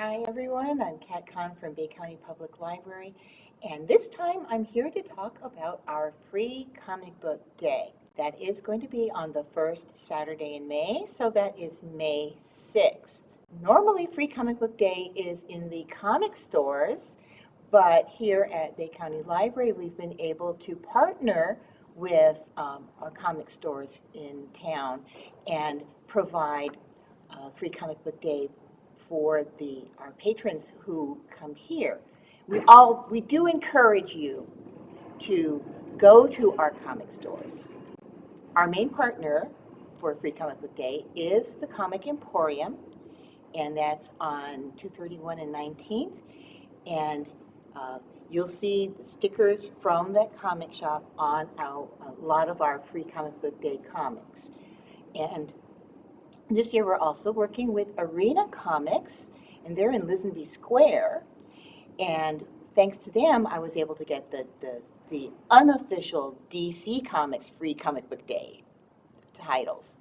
Hi everyone, I'm Kat Kahn from Bay County Public Library, and this time I'm here to talk about our free comic book day. That is going to be on the first Saturday in May, so that is May 6th. Normally, free comic book day is in the comic stores, but here at Bay County Library, we've been able to partner with our comic stores in town and provide free comic book day for our patrons who come here. We do encourage you to go to our comic stores. Our main partner for Free Comic Book Day is the Comic Emporium, and that's on 231 and 19th. And you'll see the stickers from that comic shop on a lot of our Free Comic Book Day comics. And this year we're also working with Arena Comics, and they're in Lisenby Square. And thanks to them, I was able to get the unofficial DC Comics Free Comic Book Day titles.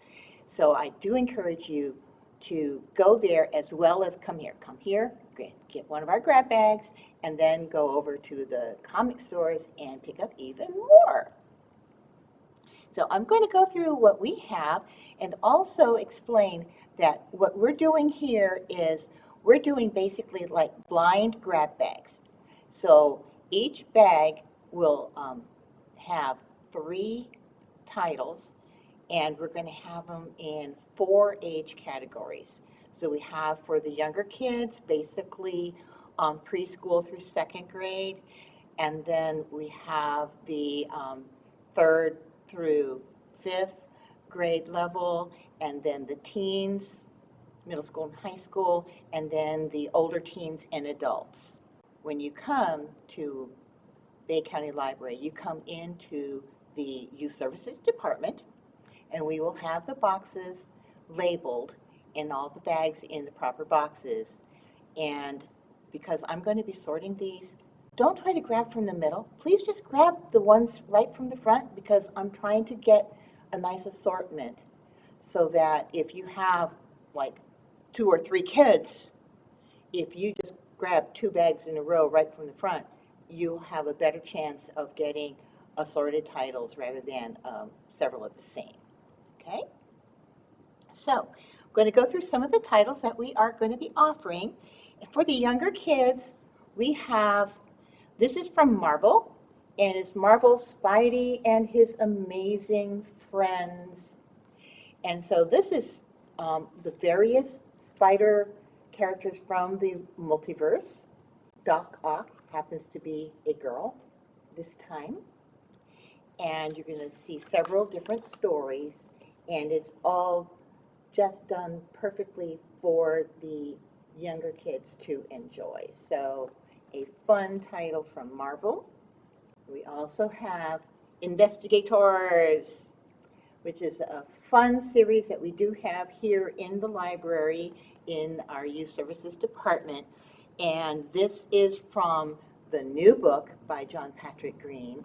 So I do encourage you to go there as well as come here. Come here, get one of our grab bags, and then go over to the comic stores and pick up even more. So I'm going to go through what we have and also explain that what we're doing here is we're doing basically like blind grab bags. So each bag will have 3 titles, and we're going to have them in 4 age categories. So we have for the younger kids, basically preschool through 2nd grade, and then we have the 3rd through 5th grade level, and then the teens, middle school and high school, and then the older teens and adults. When you come to Bay County Library, you come into the Youth Services Department, and we will have the boxes labeled and all the bags in the proper boxes. And because I'm going to be sorting these, don't try to grab from the middle. Please just grab the ones right from the front, because I'm trying to get a nice assortment so that if you have like 2 or 3 kids, if you just grab 2 bags in a row right from the front, you'll have a better chance of getting assorted titles rather than several of the same. Okay? So I'm going to go through some of the titles that we are going to be offering. And for the younger kids, we have, this is from Marvel, and it's Marvel Spidey and His Amazing Friends. And so this is the various spider characters from the multiverse. Doc Ock happens to be a girl this time. And you're going to see several different stories, and it's all just done perfectly for the younger kids to enjoy. So a fun title from Marvel. We also have Investigators, which is a fun series that we do have here in the library in our Youth Services Department. And this is from the new book by John Patrick Green,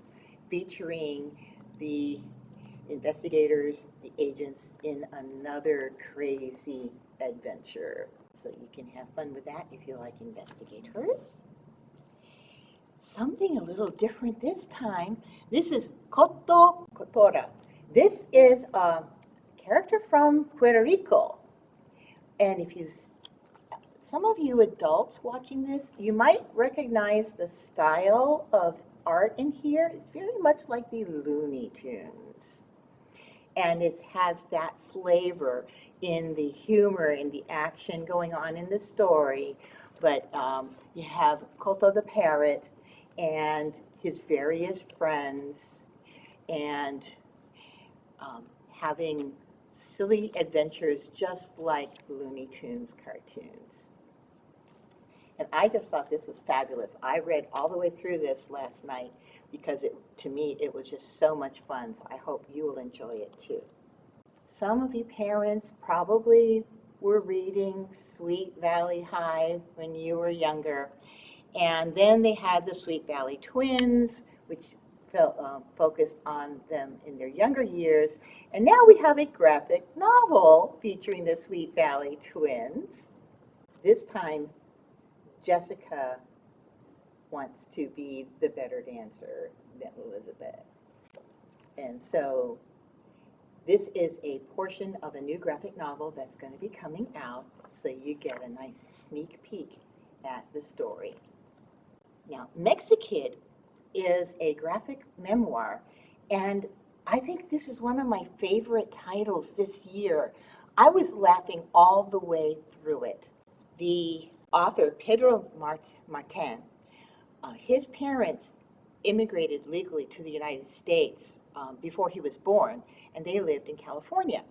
featuring the investigators, the agents, in another crazy adventure. So you can have fun with that if you like investigators. Something a little different this time. This is Koto Kotora. This is a character from Puerto Rico. And if some of you adults watching this, you might recognize the style of art in here. It's very much like the Looney Tunes. And it has that flavor in the humor and the action going on in the story. But you have Koto the parrot and his various friends, and having silly adventures just like Looney Tunes cartoons. And I just thought this was fabulous. I read all the way through this last night because to me it was just so much fun. So I hope you will enjoy it too. Some of you parents probably were reading Sweet Valley High when you were younger. And then they had the Sweet Valley Twins, which focused on them in their younger years. And now we have a graphic novel featuring the Sweet Valley Twins. This time Jessica wants to be the better dancer than Elizabeth. And so this is a portion of a new graphic novel that's going to be coming out, so you get a nice sneak peek at the story. Now, Mexikid is a graphic memoir, and I think this is one of my favorite titles this year. I was laughing all the way through it. The author, Pedro Martin, his parents immigrated legally to the United States before he was born, and they lived in California.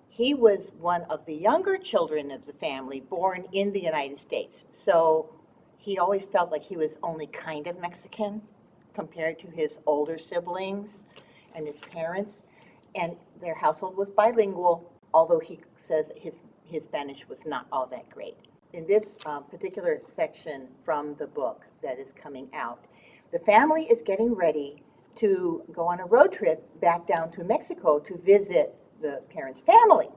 He was one of the younger children of the family born in the United States, so he always felt like he was only kind of Mexican compared to his older siblings and his parents, and their household was bilingual, although he says his Spanish was not all that great. In this particular section from the book that is coming out, the family is getting ready to go on a road trip back down to Mexico to visit the parents' family.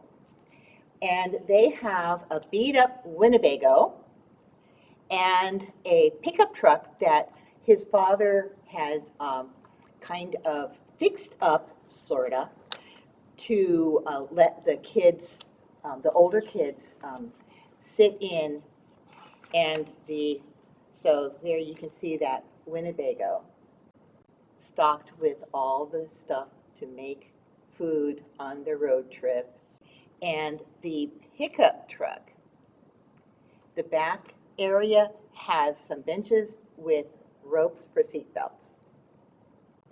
And they have a beat-up Winnebago and a pickup truck that his father has kind of fixed up, sorta, to let the kids, the older kids, sit in. And so there you can see that Winnebago stocked with all the stuff to make food on the road trip. And the pickup truck, the back area has some benches with ropes for seat belts.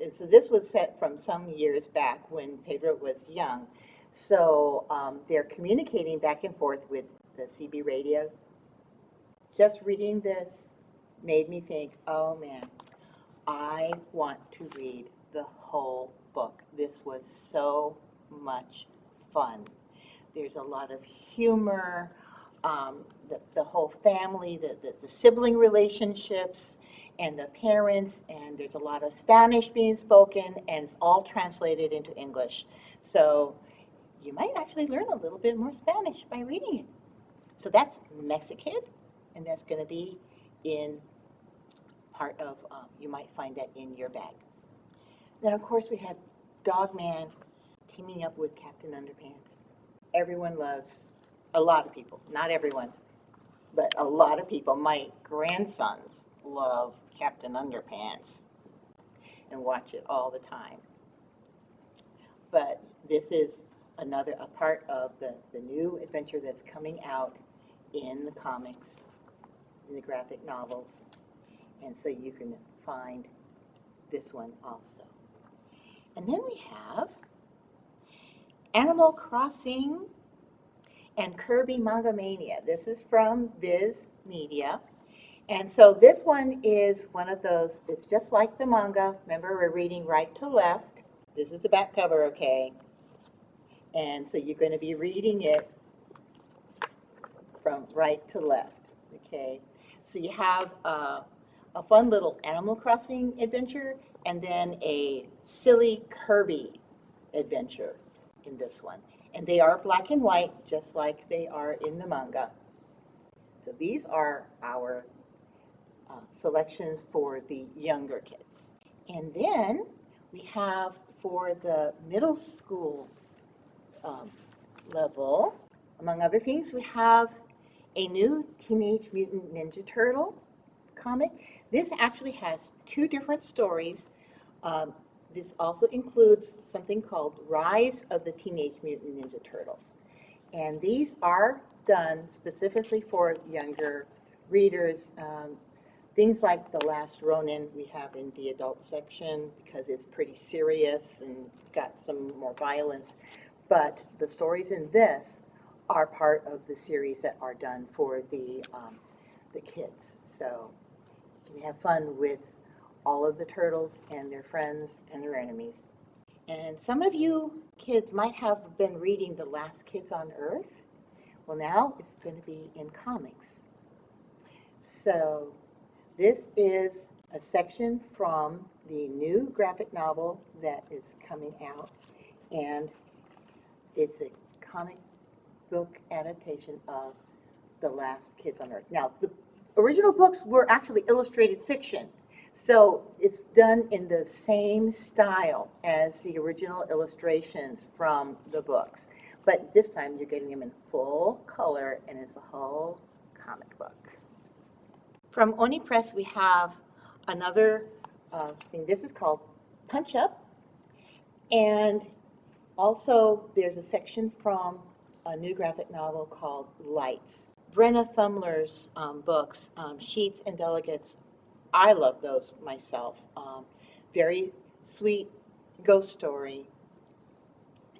And so this was set from some years back when Pedro was young. So they're communicating back and forth with the CB radios. Just reading this made me think, oh man, I want to read the whole book. This was so much fun. There's a lot of humor, the whole family, the sibling relationships, and the parents, and there's a lot of Spanish being spoken, and it's all translated into English. So you might actually learn a little bit more Spanish by reading it. So that's Mexikid, and that's going to be in part of, you might find that in your bag. Then, of course, we have Dogman teaming up with Captain Underpants. Everyone loves, a lot of people, not everyone, but a lot of people, my grandsons love Captain Underpants and watch it all the time. But this is a part of the new adventure that's coming out in the comics, in the graphic novels, and so you can find this one also. And then we have Animal Crossing and Kirby Manga Mania. This is from Viz Media. And so this one is one of those, it's just like the manga. Remember, we're reading right to left. This is the back cover, okay? And so you're going to be reading it from right to left, okay? So you have a fun little Animal Crossing adventure and then a silly Kirby adventure in this one. And they are black and white, just like they are in the manga. So these are our selections for the younger kids. And then we have for the middle school level, among other things, we have a new Teenage Mutant Ninja Turtle comic. This actually has two different stories. This also includes something called Rise of the Teenage Mutant Ninja Turtles. And these are done specifically for younger readers. Things like The Last Ronin we have in the adult section because it's pretty serious and got some more violence. But the stories in this are part of the series that are done for the kids. So you can have fun with all of the turtles and their friends and their enemies. And some of you kids might have been reading The Last Kids on Earth. Well, now it's going to be in comics. So this is a section from the new graphic novel that is coming out, and it's a comic book adaptation of the last kids on Earth. Now, the original books were actually illustrated fiction, so it's done in the same style as the original illustrations from the books. But this time you're getting them in full color, and it's a whole comic book. From Oni Press, we have another thing. This is called Punch Up. And also there's a section from a new graphic novel called Lights. Brenna Thumler's books, Sheets and Delegates, I love those myself. Very sweet ghost story.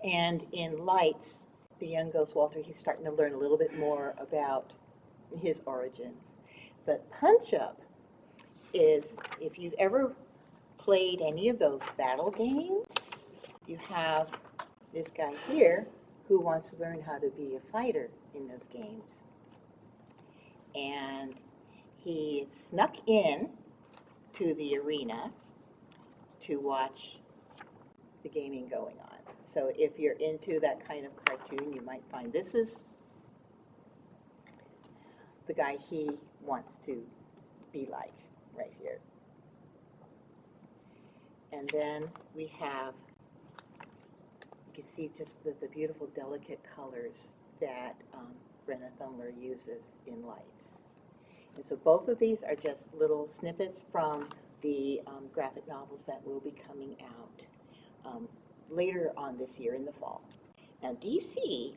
And in Lights, the young ghost Walter, he's starting to learn a little bit more about his origins. But Punch Up is, if you've ever played any of those battle games, you have this guy here who wants to learn how to be a fighter in those games. And he snuck in to the arena to watch the gaming going on. So if you're into that kind of cartoon, you might find this is the guy he wants to be like right here. And then we have, you can see just the beautiful, delicate colors that Brenna Thumler uses in Lights. And so both of these are just little snippets from the graphic novels that will be coming out later on this year in the fall. Now DC,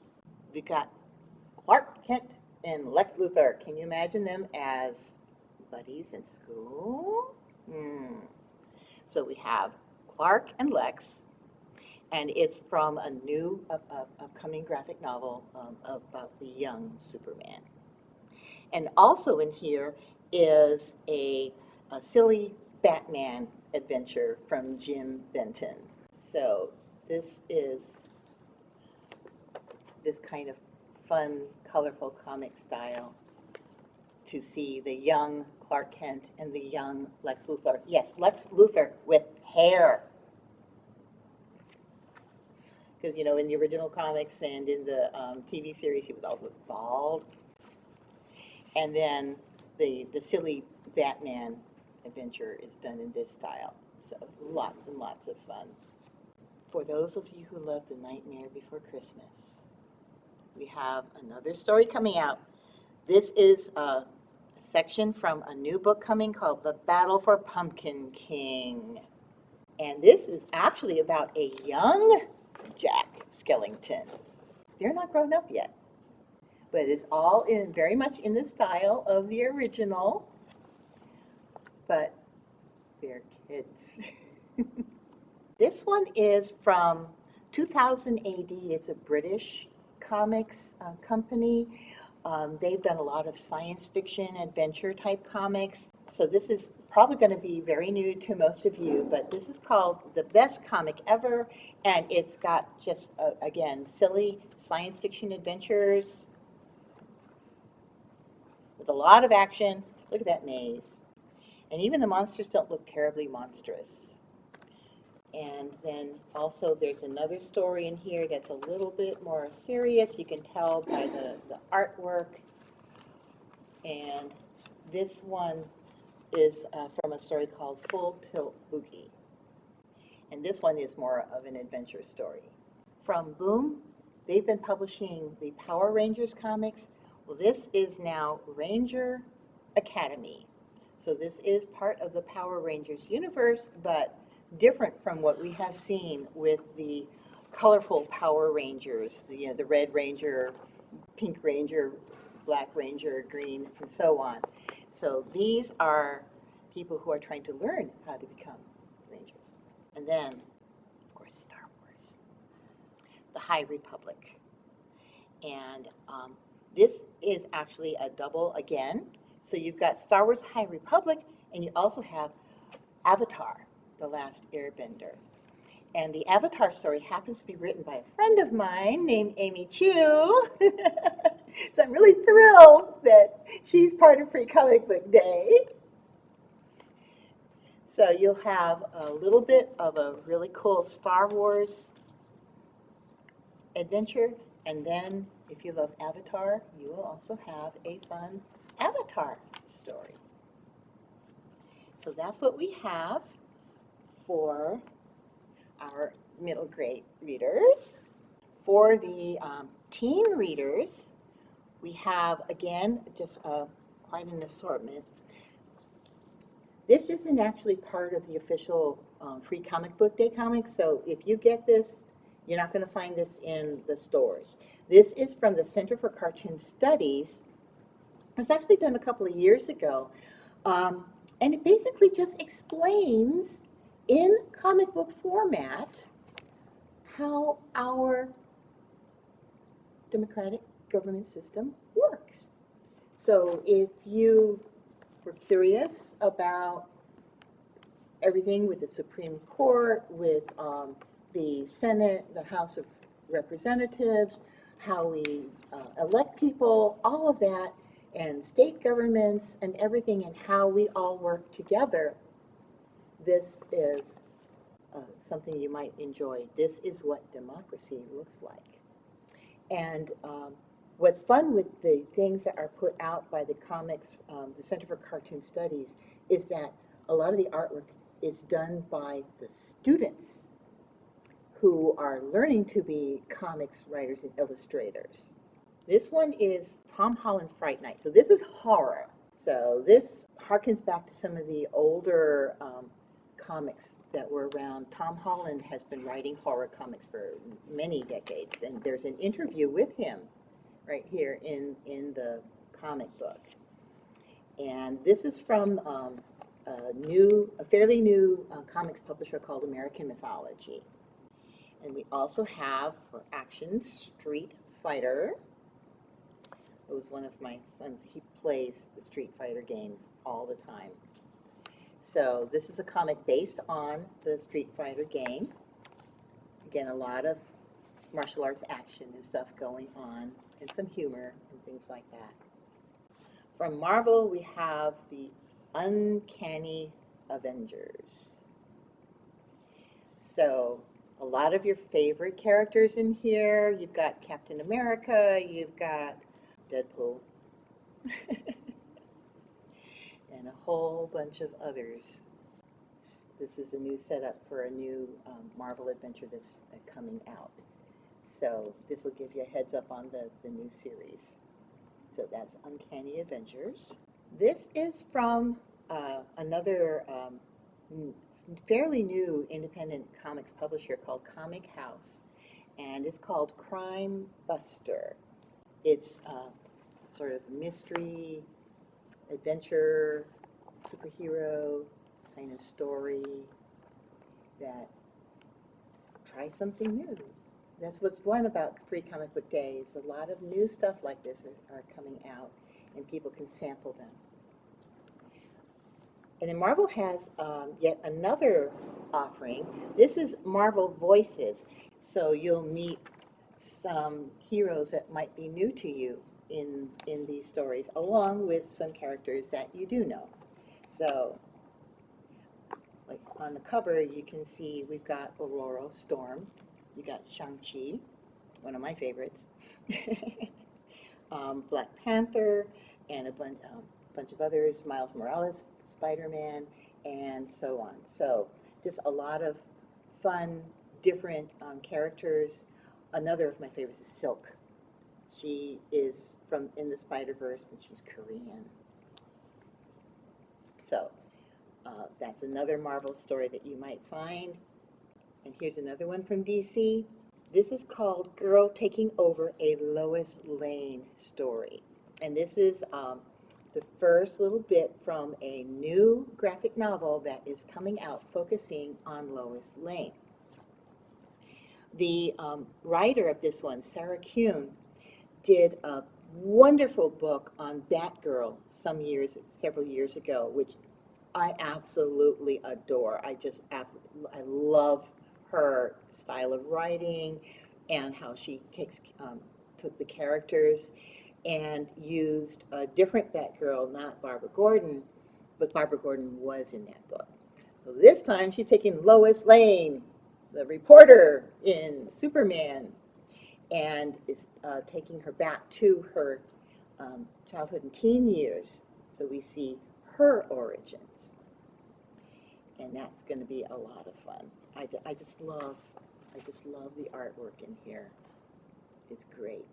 we've got Clark Kent and Lex Luthor. Can you imagine them as buddies in school? So we have Clark and Lex, and it's from a new upcoming graphic novel about the young Superman. And also in here is a silly Batman adventure from Jim Benton. So this is this kind of fun, colorful comic style to see the young Clark Kent and the young Lex Luthor. Yes, Lex Luthor with hair. Because, you know, in the original comics and in the TV series, he was always bald. And then the silly Batman adventure is done in this style. So lots and lots of fun. For those of you who love The Nightmare Before Christmas, we have another story coming out. This is a section from a new book coming called The Battle for Pumpkin King. And this is actually about a young Jack Skellington. They're not grown up yet, but it's all in very much in the style of the original, but they're kids. This one is from 2000 AD. It's a British comics company. They've done a lot of science fiction, adventure type comics. So this is probably going to be very new to most of you, but this is called The Best Comic Ever, and it's got just, again, silly science fiction adventures with a lot of action. Look at that maze. And even the monsters don't look terribly monstrous. And then also there's another story in here that's a little bit more serious. You can tell by the artwork. And this one is from a story called Full Tilt Boogie. And this one is more of an adventure story. From Boom, they've been publishing the Power Rangers comics. Well, this is now Ranger Academy. So this is part of the Power Rangers universe, but different from what we have seen with the colorful Power Rangers, the Red Ranger, Pink Ranger, Black Ranger, Green, and so on. So these are people who are trying to learn how to become Rangers. And then, of course, Star Wars, the High Republic. And this is actually a double again. So you've got Star Wars High Republic, and you also have Avatar, The Last Airbender. And the Avatar story happens to be written by a friend of mine named Amy Chu. So I'm really thrilled that she's part of Free Comic Book Day. So you'll have a little bit of a really cool Star Wars adventure, and then if you love Avatar, you will also have a fun Avatar story. So that's what we have for our middle grade readers. For the teen readers, we have, again, just quite an assortment. This isn't actually part of the official Free Comic Book Day comics, so if you get this, you're not going to find this in the stores. This is from the Center for Cartoon Studies. It was actually done a couple of years ago, and it basically just explains in comic book format how our democratic government system works. So if you were curious about everything with the Supreme Court, with the Senate, the House of Representatives, how we elect people, all of that, and state governments and everything, and how we all work together, this is something you might enjoy. This is what democracy looks like. And what's fun with the things that are put out by the comics, the Center for Cartoon Studies, is that a lot of the artwork is done by the students who are learning to be comics writers and illustrators. This one is Tom Holland's Fright Night. So this is horror. So this harkens back to some of the older comics that were around. Tom Holland has been writing horror comics for many decades, and there's an interview with him right here in the comic book. And this is from a fairly new comics publisher called American Mythology. And we also have, for action, Street Fighter. It was one of my sons. He plays the Street Fighter games all the time. So this is a comic based on the Street Fighter game. Again, a lot of martial arts action and stuff going on, and some humor and things like that. From Marvel, we have the Uncanny Avengers. So a lot of your favorite characters in here. You've got Captain America, you've got Deadpool, and a whole bunch of others. This is a new setup for a new Marvel adventure that's coming out. So this will give you a heads up on the new series. So that's Uncanny Avengers. This is from another fairly new independent comics publisher called Comic House, and it's called Crime Buster. It's sort of mystery, adventure, superhero kind of story that try something new. That's what's fun about Free Comic Book Days. A lot of new stuff like this are coming out, and people can sample them. And then Marvel has yet another offering. This is Marvel Voices. So you'll meet some heroes that might be new to you in these stories, along with some characters that you do know. So, like on the cover, you can see we've got Aurora Storm. You got Shang-Chi, one of my favorites. Black Panther, and a bunch of others, Miles Morales, Spider-Man, and so on. So just a lot of fun, different characters. Another of my favorites is Silk. She is from in the Spider-Verse, but she's Korean. So that's another Marvel story that you might find. And here's another one from DC. This is called Girl Taking Over, a Lois Lane story. And this is the first little bit from a new graphic novel that is coming out focusing on Lois Lane. The writer of this one, Sarah Kuhn, did a wonderful book on Batgirl several years ago, which I absolutely adore. I love her style of writing and how she took the characters and used a different Batgirl, not Barbara Gordon, but Barbara Gordon was in that book. So this time she's taking Lois Lane, the reporter in Superman, and is taking her back to her childhood and teen years. So we see her origins, and that's going to be a lot of fun. I just love the artwork in here. It's great.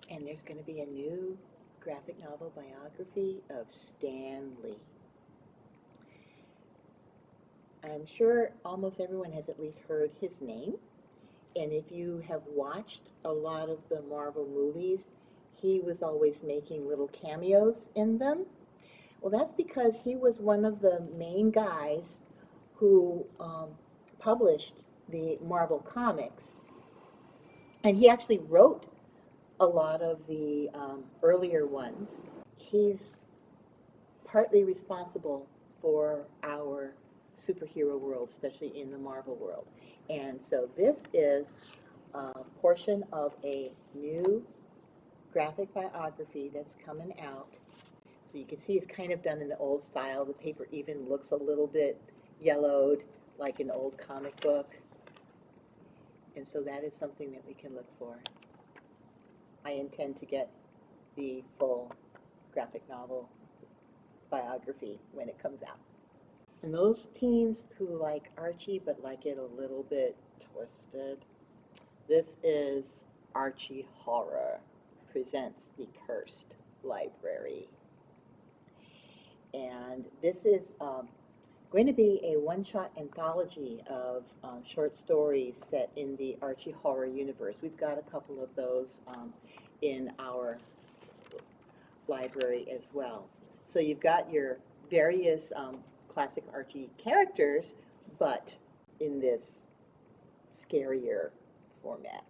And there's going to be a new graphic novel biography of Stan Lee. I'm sure almost everyone has at least heard his name. And if you have watched a lot of the Marvel movies, he was always making little cameos in them. Well, that's because he was one of the main guys who published the Marvel comics. And he actually wrote a lot of the earlier ones. He's partly responsible for our superhero world, especially in the Marvel world. And so this is a portion of a new graphic biography that's coming out. So you can see it's kind of done in the old style. The paper even looks a little bit yellowed, like an old comic book. And so that is something that we can look for. I intend to get the full graphic novel biography when it comes out. And those teens who like Archie but like it a little bit twisted, this is Archie Horror presents The Cursed Library. And this is going to be a one-shot anthology of short stories set in the Archie Horror universe. We've got a couple of those in our library as well. So you've got your various classic Archie characters, but in this scarier format.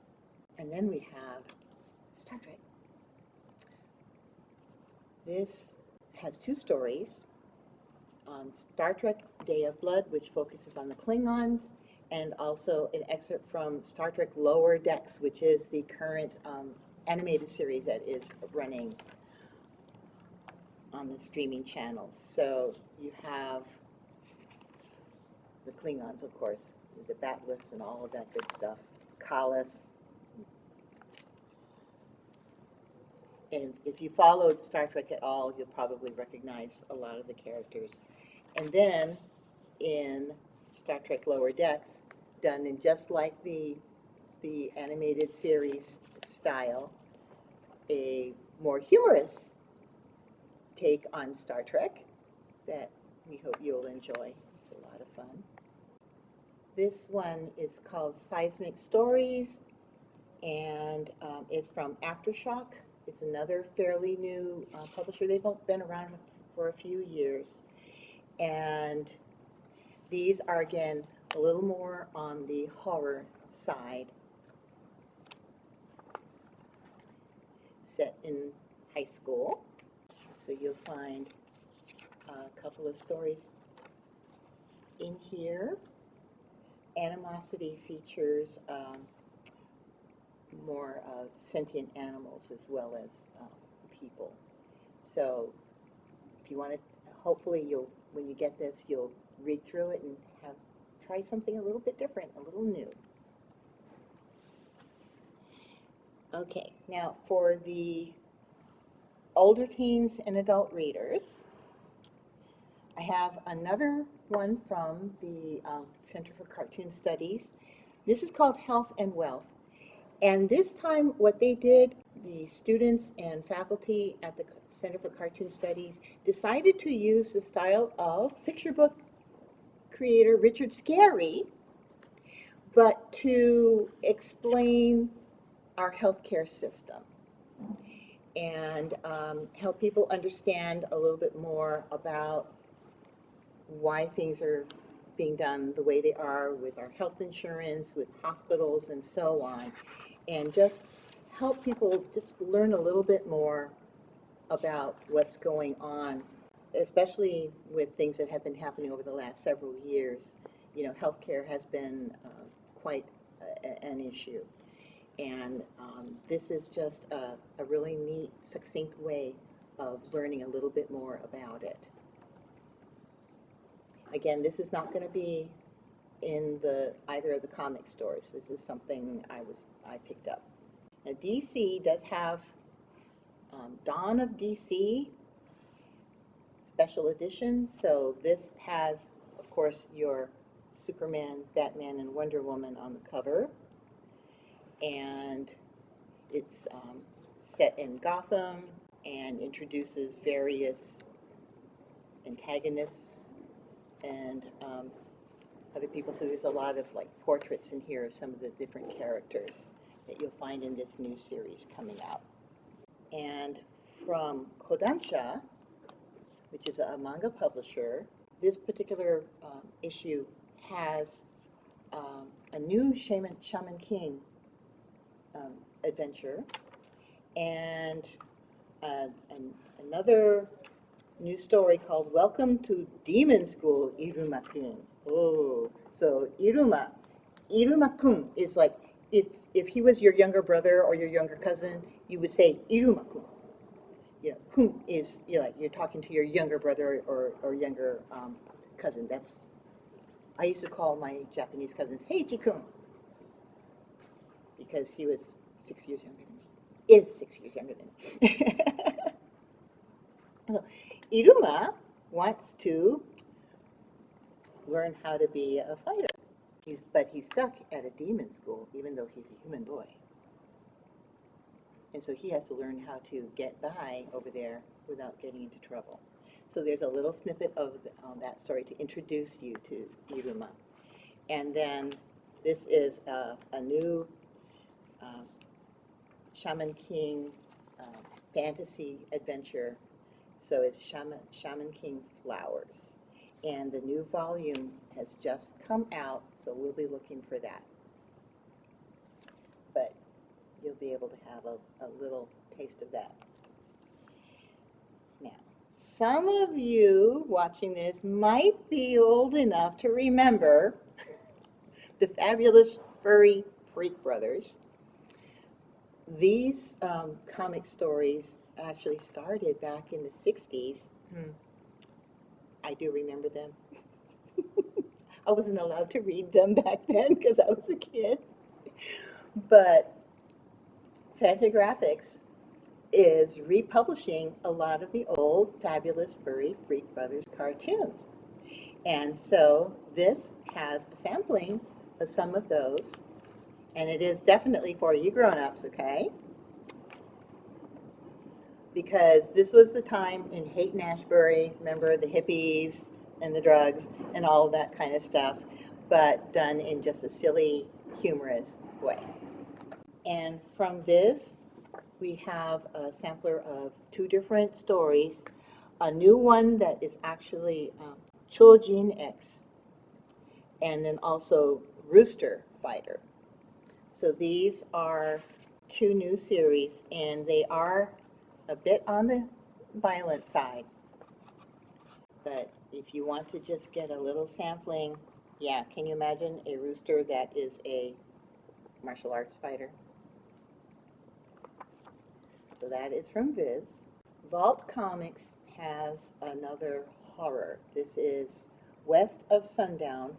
And then we have Star Trek. This has two stories. Star Trek Day of Blood, which focuses on the Klingons, and also an excerpt from Star Trek Lower Decks, which is the current animated series that is running on the streaming channels. So you have the Klingons, of course, with the Bat'leths and all of that good stuff. Kallus. And if you followed Star Trek at all, you'll probably recognize a lot of the characters. And then in Star Trek Lower Decks, done in just like the animated series style, a more humorous take on Star Trek that we hope you'll enjoy. It's a lot of fun. This one is called Seismic Stories, and it's from Aftershock. It's another fairly new publisher. They've been around for a few years. And these are, again, a little more on the horror side, set in high school. So you'll find a couple of stories in here. Animosity features more sentient animals as well as people. So if you want to, hopefully when you get this, you'll read through it and try something a little bit different, a little new. Okay, now for the older teens and adult readers, I have another one from the Center for Cartoon Studies. This is called Health and Wealth. And this time what they did, the students and faculty at the Center for Cartoon Studies decided to use the style of picture book creator Richard Scarry, but to explain our healthcare system and help people understand a little bit more about why things are being done the way they are with our health insurance, with hospitals, and so on, and just help people just learn a little bit more about what's going on, especially with things that have been happening over the last several years. You know, healthcare has been quite an issue. And this is just a really neat, succinct way of learning a little bit more about it. Again, this is not going to be in either of the comic stores. This is something I picked up. Now, DC does have Dawn of DC special edition. So this has, of course, your Superman, Batman, and Wonder Woman on the cover. And it's set in Gotham and introduces various antagonists and other people. So there's a lot of like portraits in here of some of the different characters that you'll find in this new series coming out. And from Kodansha, which is a manga publisher, this particular issue has a new Shaman King adventure and another new story called Welcome to Demon School, Iruma-kun. Oh, so Iruma-kun is like, if he was your younger brother or your younger cousin, you would say Iruma-kun. You know, kun is, you're talking to your younger brother or younger cousin. I used to call my Japanese cousin Seiji-kun because he was 6 years younger than me, is 6 years younger than me. So, Iruma wants to learn how to be a fighter, but he's stuck at a demon school even though he's a human boy. And so he has to learn how to get by over there without getting into trouble. So there's a little snippet of that story to introduce you to Iruma. And then this is a new Shaman King fantasy adventure. So it's Shaman King Flowers. And the new volume has just come out, so we'll be looking for that. But you'll be able to have a little taste of that. Now, some of you watching this might be old enough to remember the fabulous Furry Freak Brothers. These comic stories actually started back in the 60s. I do remember them. I wasn't allowed to read them back then because I was a kid. But Fantagraphics is republishing a lot of the old fabulous Furry Freak Brothers cartoons. And so this has a sampling of some of those, and it is definitely for you grown-ups, okay? Because this was the time in Haight-Ashbury, remember the hippies and the drugs and all of that kind of stuff, but done in just a silly, humorous way. And from this, we have a sampler of 2 different stories. A new one that is actually Chojin X, and then also Rooster Fighter. So these are 2 new series, and they are a bit on the violent side. But if you want to just get a little sampling, yeah, can you imagine a rooster that is a martial arts fighter? So that is from Viz. Vault Comics has another horror. This is West of Sundown,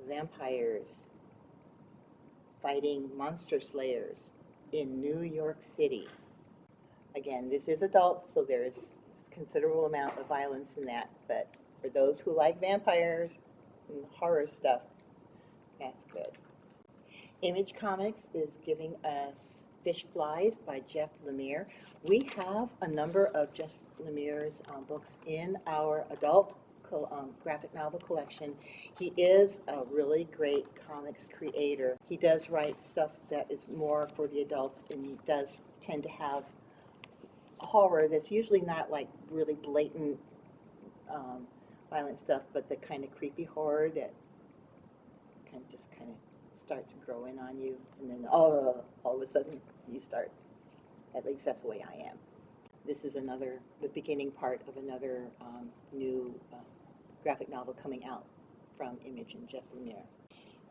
Vampires Fighting Monster Slayers in New York City. Again, this is adult, so there's a considerable amount of violence in that, but for those who like vampires and horror stuff, that's good. Image Comics is giving us Fish Flies by Jeff Lemire. We have a number of Jeff Lemire's books in our adult graphic novel collection. He is a really great comics creator. He does write stuff that is more for the adults, and he does tend to have horror that's usually not like really blatant violent stuff, but the kind of creepy horror that kind of starts growing on you, and then all of a sudden you start. At least that's the way I am. This is the beginning part of another new graphic novel coming out from Image and Jeff Lemire.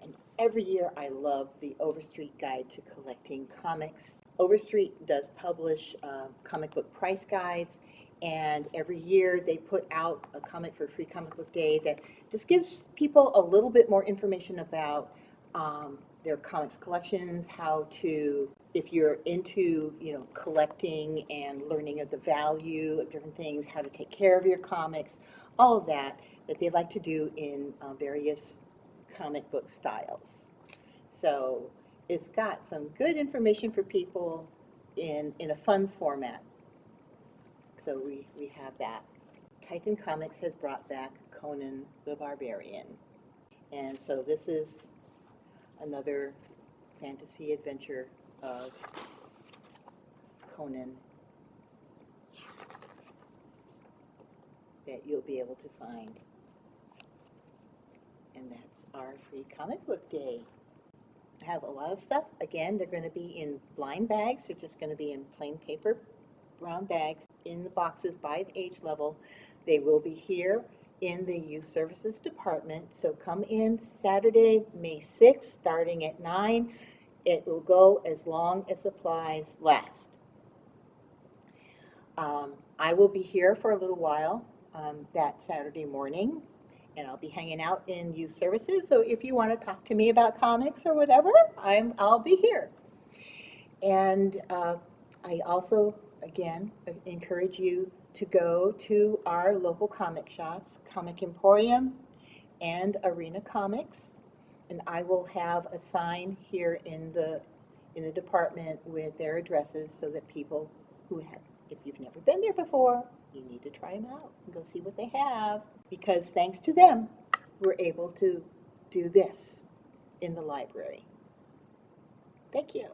And every year I love the Overstreet Guide to Collecting Comics. Overstreet does publish comic book price guides, and every year they put out a comic for Free Comic Book Day that just gives people a little bit more information about their comics collections, how to, if you're into, collecting and learning of the value of different things, how to take care of your comics, all of that they like to do in various comic book styles. So it's got some good information for people in a fun format. So we have that. Titan Comics has brought back Conan the Barbarian. And so this is another fantasy adventure of Conan that you'll be able to find. And that's our free comic book day. I have a lot of stuff. Again, they're going to be in blind bags. They're just going to be in plain paper brown bags in the boxes by age level. They will be here in the Youth Services Department. So come in Saturday, May 6th, starting at 9. It will go as long as supplies last. I will be here for a little while that Saturday morning, and I'll be hanging out in Youth Services. So if you want to talk to me about comics or whatever, I'll be here. And I also, again, encourage you to go to our local comic shops, Comic Emporium and Arena Comics. And I will have a sign here in the department with their addresses so that people who have, if you've never been there before, you need to try them out and go see what they have. Because thanks to them, we're able to do this in the library. Thank you.